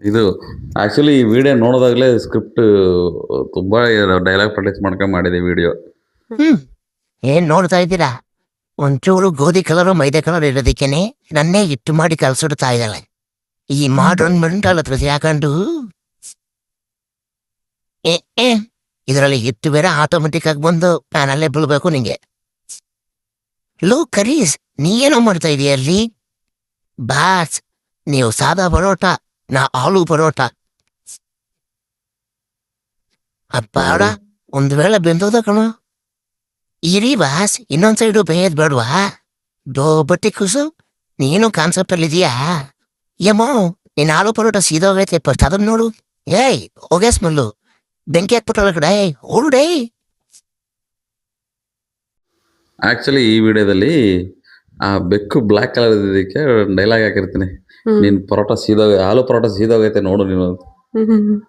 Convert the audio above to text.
ಇದು ಆಕ್ಚುಲಿ ಈ video ನೋಡಿದಾಗಲೇ script ತುಂಬಾ ಡೈಲಾಗ್ ಪ್ರಾಕ್ಟೀಸ್ ಮಾಡ್ಕೊಂಡು ಮಾಡಿದೆ ವಿಡಿಯೋ. ಹ್ಮ್ ಏನ್ ನೋಡ್ತಾ ಇದ್ದೀರಾ? ಒಂಚೂರು ಗೋಧಿ ಕಲರು ಮೈದೆ ಕಲರ್ ಇರೋದಕ್ಕೇನೆ ನನ್ನೇ ಹಿಟ್ಟು ಮಾಡಿ ಕಲ್ಸಿಡ್ತಾ ಇದ್ದಾಳೆ. ಈ ಮಾಡ್ರನ್ ಮೆಂಟಲ್ ಹತ್ರ ಯಾಕಂಡು ಇದರಲ್ಲಿ ಹಿಟ್ಟು ಬೇರೆ ಆಟೋಮೆಟಿಕ್ ಆಗಿ ಬಂದು ಪ್ಯಾನಲ್ಲೇ ಬೀಳ್ಬೇಕು ನಿಂಗೆ. ಲೋ ಕರೀಸ್, ನೀ ಏನೋ ಮಾಡ್ತಾ ಇದೀಯ ಅಲ್ಲಿ? ಬಾಸ್, ನೀವು ಸಾದಾ ಪರೋಟ, ನಾ ಆಲೂ ಪರೋಟ. ಅಪ್ಪಾಡ, ಒಂದ್ ವೇಳೆ ಬೆಂದೋದ ಕಣ. ಇರಿ ಬಾಸ್, ಇನ್ನೊಂದ್ ಸೈಡು ಬೇಯದ್ ಬೇಡವಾ? ಬಟ್ಟಿ ಕುಸು, ನೀನು ಕಾನ್ಸೆಪ್ಟ್ ಅಲ್ಲಿ ಇದೀಯಾ? ಯಮೋ, ನಿನ್ ಆಲೂ ಪರೋಟ ಸೀದೋಗೈತೆ, ಫಸ್ಟ್ ಅದನ್ನ ನೋಡು. ಏಯ್ ಹೋಗ್ಯಾ ಸ್ಮೆಲ್ಲು, ಬೆಂಕಿ ಹಾಕ್ಬಿಟ್ಟಲ್ಲ ಕಡೆ, ಓಡೇ. ಆಕ್ಚುಲಿ ಈ ವಿಡಿಯೋದಲ್ಲಿ ಆ ಬೆಕ್ಕು ಬ್ಲ್ಯಾಕ್ ಕಲರ್ ಇದ್ದಕ್ಕೆ ಡೈಲಾಗ್ ಹಾಕಿರ್ತೀನಿ. ಹ್ಮ್ ನಿನ್ ಪರೋಟ ಸೀದೋಗ ಆಲೂ ಪರೋಟ ಸೀದೋಗೈತೆ ನೋಡು ನೀನು. ಹ್ಮ್ ಹ್ಮ್ ಹ್ಮ್